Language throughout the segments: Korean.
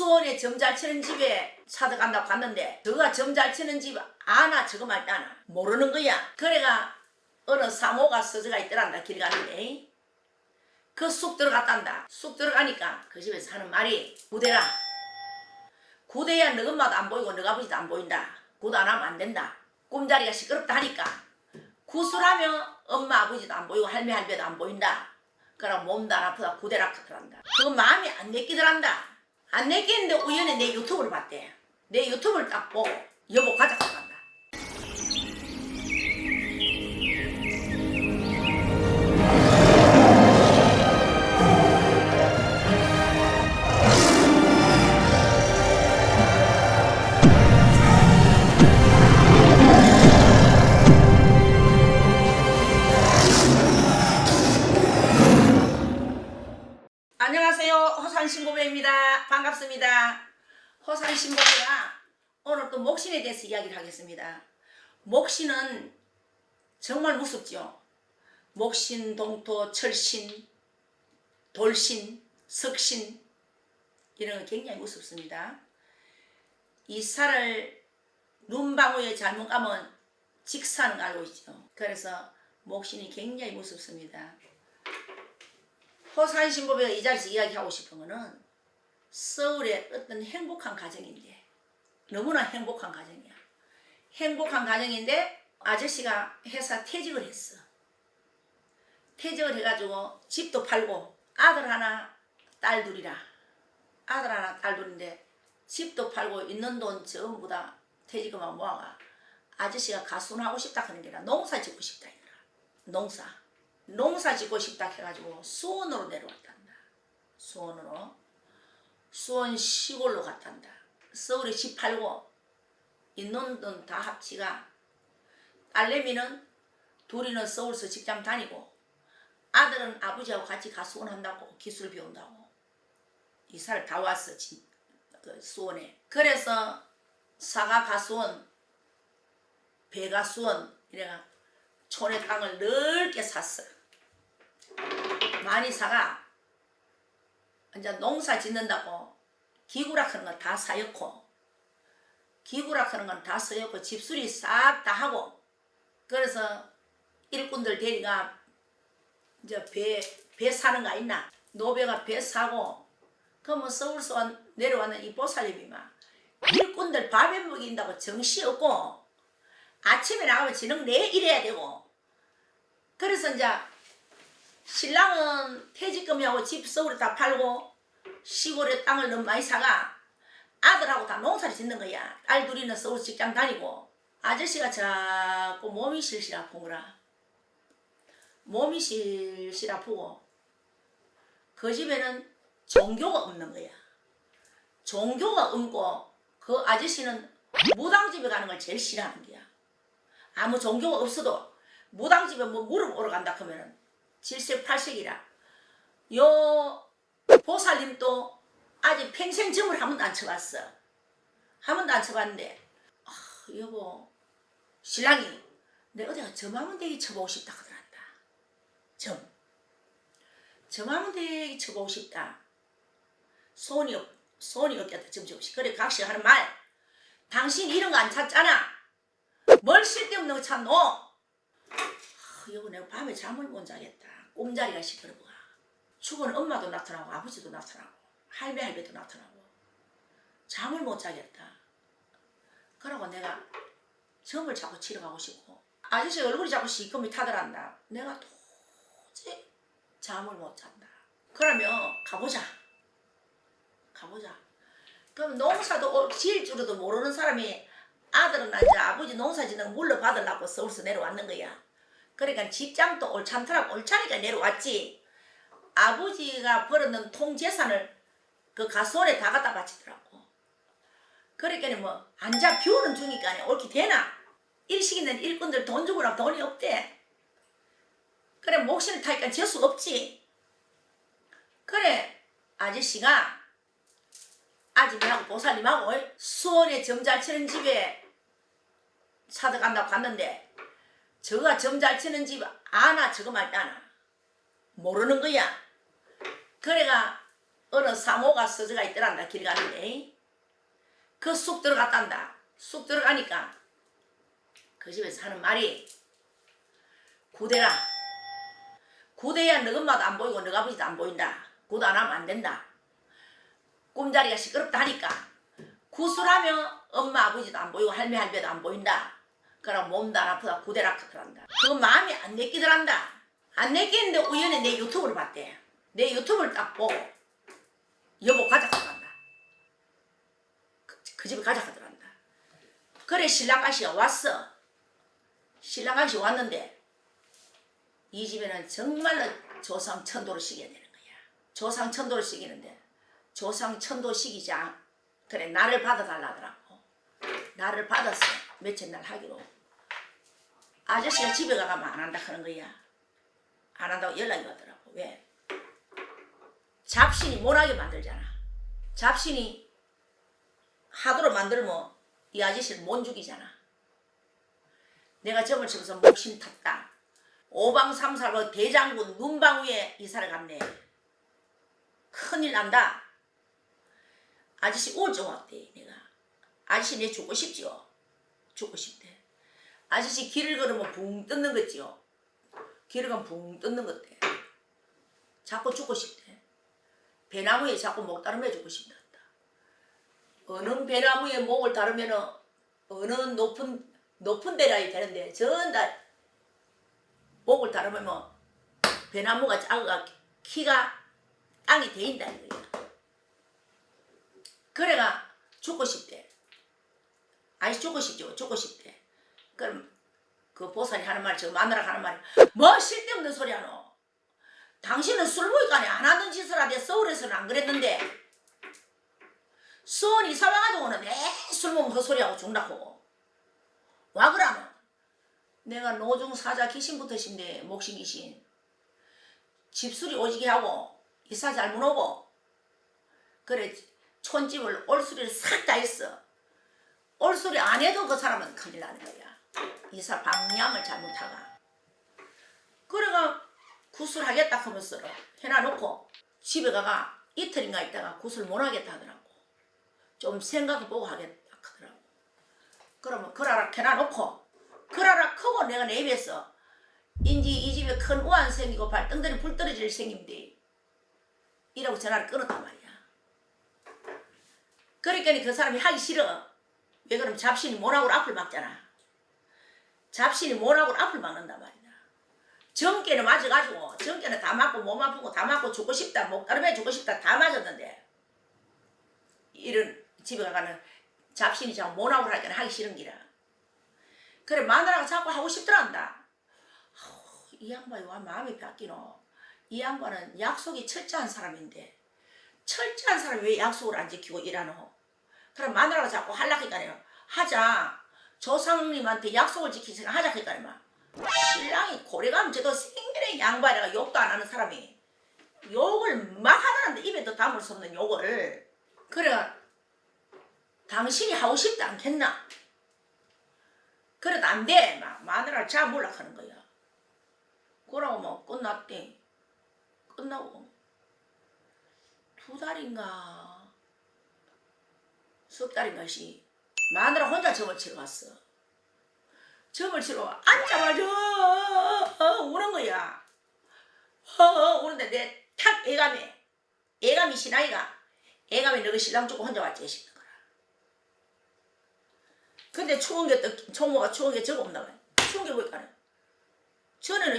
수원에 점 잘 치는 집에 찾아간다고 갔는데 저가 점 잘 치는 집 아나 저거 말다나 모르는 거야. 그래가 어느 사모가 서저가 있더란다. 길 가는데 그 쑥 들어갔단다. 쑥 들어가니까 그 집에서 하는 말이 구대라. 구대야 너 엄마도 안 보이고 너 아버지도 안 보인다. 구도 안 하면 안 된다. 꿈자리가 시끄럽다 하니까 구술하면 엄마 아버지도 안 보이고 할매 할배도 안 보인다. 그럼 몸도 안 아프다 구대라 그러더란다. 그 마음이 안 내끼더란다. 안 내끼는데 우연히 내 유튜브를 봤대. 내 유튜브를 딱 보고 여보 가자 그러란다. 안녕하세요. 호산신고배입니다. 반갑습니다. 호산신고배가 오늘 또 목신에 대해서 이야기를 하겠습니다. 목신은 정말 무섭죠. 목신, 동토, 철신, 돌신, 석신 이런 거 굉장히 무섭습니다. 이 살을 눈방울에 잘못 가면 직사는 거 알고 있죠. 그래서 목신이 굉장히 무섭습니다. 호산신고배가 이 자리에서 이야기하고 싶은 거는 서울의 어떤 행복한 가정인데 너무나 행복한 가정이야. 행복한 가정인데 아저씨가 회사 퇴직을 했어. 퇴직을 해가지고 집도 팔고 아들 하나 딸 둘이라. 아들 하나 딸 둘인데 집도 팔고 있는 돈 전부 다 퇴직금만 모아가 아저씨가 가수는 하고 싶다 하는 게 아니라 농사 짓고 싶다 이거라. 농사 짓고 싶다 해가지고 수원으로 내려왔단다. 수원 시골로 갔단다. 서울에 집 팔고 있는 돈 다 합치가 딸내미는 둘이는 서울서 직장 다니고 아들은 아버지하고 같이 가수원 한다고 기술 배운다고 이사를 다 왔어. 그 수원에. 그래서 사가 가수원 배 가수원 이래가 촌의 땅을 넓게 샀어. 많이 사가 이제 농사 짓는다고 기구락 하는 건 다 사였고 기구락 하는 건 다 사였고 집수리 싹 다 하고 그래서 일꾼들 데리가 이제 배 사는 거 있나 노배가 배 사고 그러면 서울서 내려왔는 이 보살님이 막 일꾼들 밥에 먹인다고 정시 없고 아침에 나가면 저녁 내 일해야 되고 그래서 이제 신랑은 퇴직금하고 집 서울에 다 팔고 시골에 땅을 너무 많이 사가 아들하고 다 농사를 짓는 거야. 딸 둘이는 서울 직장 다니고 아저씨가 자꾸 몸이 실실 아픈 거라. 몸이 실실 아프고 그 집에는 종교가 없는 거야. 종교가 없고 그 아저씨는 무당집에 가는 걸 제일 싫어하는 거야. 아무 종교가 없어도 무당집에 뭐 무릎 오러 간다 하면은 7색 8색이라 요 보살님도 아직 평생 점을 한 번도 안 쳐봤어. 한 번도 안 쳐봤는데 여보 신랑이 내가 어디가 점하면 되게 쳐보고 싶다 하더란다. 점하면 되게 쳐보고 싶다. 손이 없겠다. 점 쳐보고 싶다. 그래 각시 하는 말 당신 이런 거 안 찾잖아. 뭘 쓸데없는 거 찾노? 여보 내가 밤에 잠을 못 자겠다. 꿈자리가 시끄러워. 죽은 엄마도 나타나고 아버지도 나타나고 할매 할배도 나타나고 잠을 못 자겠다. 그러고 내가 점을 자꾸 치러 가고 싶고 아저씨 얼굴이 자꾸 시커멓게 타더란다. 내가 도저히 잠을 못 잔다. 그러면 가보자. 그럼 농사도 지을 줄도 모르는 사람이 아들은 이제 아버지 농사 짓는 거 물려받으려고 서울서 내려왔는 거야. 그러니까 직장도 옳잖더라고. 옳자니까 내려왔지. 아버지가 벌었는 통재산을 그 가수원에 다 갖다 바치더라고. 그러니까 뭐 앉아 비우는 중이니까 옳게 되나? 일시키는 일꾼들 돈 주고라 돈이 없대. 그래 목신을 타니까 재수 없지. 그래 아저씨가 아줌마하고 보살님하고 수원에 점 잘 치는 집에 찾아간다고 갔는데 저가 점 잘 치는 집 아나 저거 말다나 모르는 거야. 그래가 어느 사모가 서저가 있더란다. 길 가는데 그 쑥 들어갔단다. 쑥 들어가니까 그 집에서 하는 말이 구대라. 구대야 너 엄마도 안 보이고 너 아버지도 안 보인다. 구도 안 하면 안 된다. 꿈자리가 시끄럽다 하니까 구술하면 엄마 아버지도 안 보이고 할매 할배도 안 보인다. 그럼 몸도 안 아프다 구대라 하더란다. 그 마음이 안 내끼더란다. 안 내끼는데 우연히 내 유튜브를 봤대. 내 유튜브를 딱 보고 여보 가자 하더란다. 그 집에 가자 하더란다. 그래 신랑아씨가 왔어. 신랑아씨 왔는데 이 집에는 정말로 조상천도를 시켜야 되는 거야. 조상천도를 시키는데 조상천도 시키자. 그래 나를 받아달라더라고. 나를 받았어. 며칠 날 하기로. 아저씨가 집에 가면 안 한다 하는 거야. 안 한다고 연락이 왔더라고. 왜? 잡신이 못하게 만들잖아. 잡신이 하도록 만들면 이 아저씨를 못 죽이잖아. 내가 점을 치면서 목심 탔다. 오방삼살로 대장군 눈방 위에 이사를 갔네. 큰일 난다. 아저씨 우울증 왔대. 내가 아저씨 내 죽고 싶지요. 죽고 싶대. 아저씨 길을 걸으면 붕 뜯는 거지요. 길을 가면 붕 뜯는 것대. 자꾸 죽고 싶대. 배나무에 자꾸 목 다름해 주고 싶다. 어느 배나무에 목을 다르면은 어느 높은 데라야 되는데 전달 목을 다르면 배나무가 작아가 키가 땅이 대인다 이거야. 그래가 죽고 싶대. 아이 죽고 싶죠. 죽고 싶대. 그럼 그 보살이 하는 말이 저 마누라가 하는 말이 뭐 쓸데없는 소리 하노. 당신은 술 먹으니까 안 하는 짓을 하대. 서울에서는 안 그랬는데 수원 이사 와가지고는 술 먹으면 헛소리하고 죽나고. 와 그러노. 내가 노중 사자 귀신부터 신데 목신 귀신. 집수리 오지게 하고 이사 잘못 오고 그래 촌집을 올수리를 싹 다 했어. 올수리 안 해도 그 사람은 큰일 나는 거야. 이사 방향을 잘못하가. 그래가 구슬하겠다 하면서 해놔놓고 집에 가가 이틀인가 있다가 구슬 못하겠다 하더라고. 좀 생각해보고 하겠다 하더라고. 그러면 그라락 해놔놓고 그라락 크고 내가 내 입에서 인지 이 집에 큰 우한 생기고 발등들이 불 떨어질 생긴데 이라고 전화를 끊었단 말이야. 그러니까 그 사람이 하기 싫어. 왜 그러면 잡신이 모락으로 앞을 막잖아. 잡신이 모락으로 앞을 막는단 말이야. 정깨는 맞아가지고 정깨는 다 맞고 몸 아프고 다 맞고 죽고 싶다 목 다름에 죽고 싶다 다 맞았는데 이런 집에 가가는 잡신이 자꾸 모락으로 하니까 하기 싫은 기라. 그래 마누라가 자꾸 하고 싶더란다. 이 양반이 와 마음이 바뀌노. 이 양반은 약속이 철저한 사람인데 철저한 사람이 왜 약속을 안 지키고 일하노. 그럼 마누라가 자꾸 하려니까요. 하자. 조상님한테 약속을 지키지 하자 하니까요. 신랑이 고래가면 저도 생전에 양반이라가 욕도 안 하는 사람이 욕을 막 하다는데 입에도 담을 수 없는 욕을. 그래 당신이 하고 싶지 않겠나. 그래도 안 돼. 막 마누라를 잡으려고 하는 거야. 그러고 뭐 끝났대. 끝나고 2달인가 석 달인가씩 마누라 혼자 점을 치러 갔어. 점을 치러 앉자마자 우는 거야. 우는데 내 탁 애감이 신아이가 애감이 너가 신랑 주고 혼자 왔지 싶는 거라. 근데 추운 게 또 총무가 추운 게 저거 없나 봐요. 추운 게 뭘까요? 전에는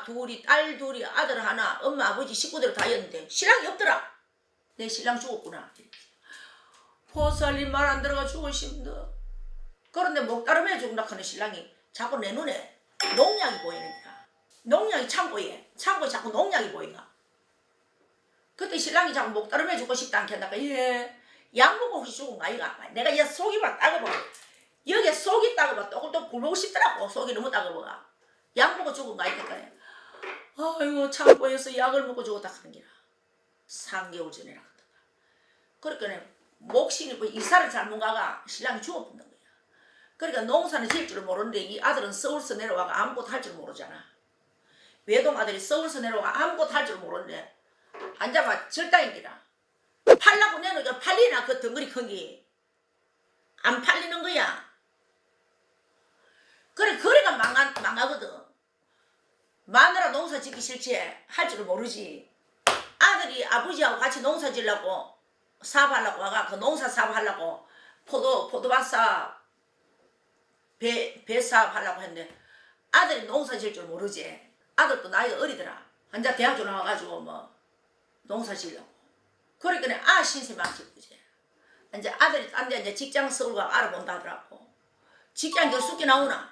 둘이 딸 둘이 아들 하나 엄마 아버지 식구들 다였는데 신랑이 없더라. 내 신랑 죽었구나. 보살님 말 안 들어가 죽으신다. 그런데 목다름에 죽는다 하는 신랑이 자꾸 내 눈에 농약이 보이는 거야. 농약이 창고에 자꾸 농약이 보이가. 그때 신랑이 자꾸 목다름에 죽고 싶다 않겠나까. 예. 약 먹고 혹시 죽은 거 아이가. 내가 얘 속이 막 따가워. 여기에 속이 따가워. 또또 굴보고 싶더라고. 속이 너무 따가워가. 약 먹고 죽은 거 아이니까. 아이고 창고에서 약을 먹고 죽었다 하는 게라. 3개월 전에라 하다가. 그러니까 목신이 이사를 잘못 가가 신랑이 죽어버린 거야. 그러니까 농사는 지을 줄 모르는데 이 아들은 서울서 내려와가 아무것도 할 줄 모르잖아. 외동 아들이 서울서 내려와가 아무것도 할 줄 모르는데 앉아봐 절단이기라. 팔라고 내놓으니까 팔리나 그 덩어리 큰게 안 팔리는 거야. 그래 거래가 망하거든. 마누라 농사 짓기 싫지 할 줄을 모르지. 아들이 아버지하고 같이 농사 지려고 사업하려고 와가 그 농사 사업하려고 포도밭 사업 배 사업하려고 했는데 아들이 농사 질 줄 모르지. 아들도 나이가 어리더라. 혼자 대학교 나와가지고 뭐 농사 지려고. 그러니까 신세망치지. 이제 아들이 딴 데 이제 직장 서울 가 알아본다 하더라고. 직장 그 숙기 나오나?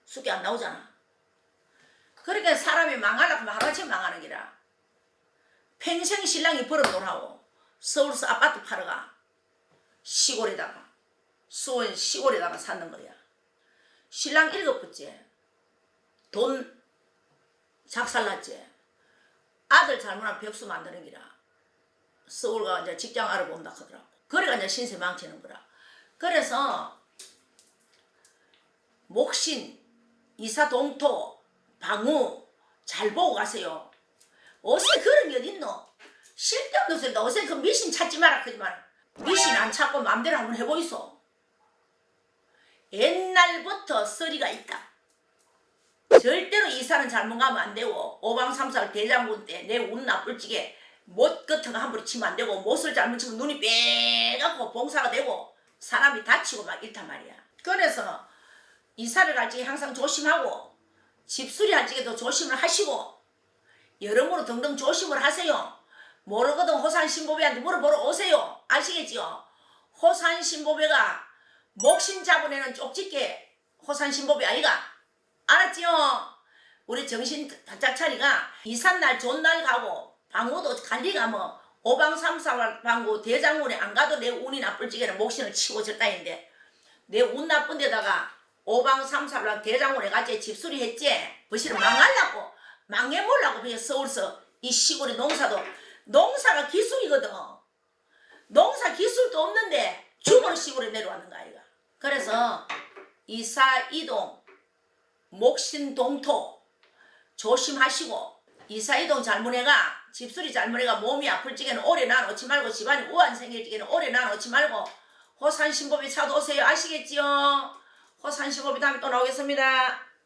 숙기 안 나오잖아. 그러니까 사람이 망하려고 하면 하루아침에 망하는 기라. 평생 신랑이 벌어놓으라고 서울서 아파트 팔아가 시골에다가 수원 시골에다가 사는 거야. 신랑 7번째 돈 작살났지. 아들 잘못하면 백수 만드는 기라. 서울 가 이제 직장 알아본다 하더라고. 그래가 이제 신세 망치는 거라. 그래서 목신, 이사동토, 방우 잘 보고 가세요. 어세 그런 게 어딨노? 쓸데없는 소리다. 어세 그 미신 찾지 마라 그러지 마라. 미신 안 찾고 마음대로 한번 해보이소. 옛날부터 서리가 있다. 절대로 이사는 잘못 가면 안 되고 오방삼살 대장군 때 내 운 나쁠 적에 못 같은 거 함부로 치면 안 되고 못을 잘못 치면 눈이 빼갖고 봉사가 되고 사람이 다치고 막 이렇단 말이야. 그래서 이사를 갈 적에 항상 조심하고 집수리 할 적에도 조심을 하시고 여러모로 등등 조심을 하세요. 모르거든 호산신보배한테 물어보러 오세요. 아시겠지요? 호산신보배가 목신 잡은 애는 쪽집게 호산신보배 아이가 알았지요? 우리 정신 바짝 차리가 이삿날 좋은 날 가고 방구도 갈리가 뭐 오방삼사 방구 대장군에 안 가도 내 운이 나쁠 적에는 목신을 치고 절단인데 내 운 나쁜 데다가 오방삼사랑 대장군에 같이 집수리 했지. 버시를 망하려고 망해보려고 그냥 서울서 이 시골의 농사가 기술이거든. 농사 기술도 없는데 죽을 시골에 내려왔는 거 아이가. 그래서 이사 이동 목신 동토 조심하시고 이사 이동 잘못해가 집수리 잘못해가 몸이 아플 적에는 오래 나놓지 말고 집안이 우한 생길 적에는 오래 나놓지 말고 호산신보배 찾아오세요. 아시겠지요? 호산신보배 다음에 또 나오겠습니다.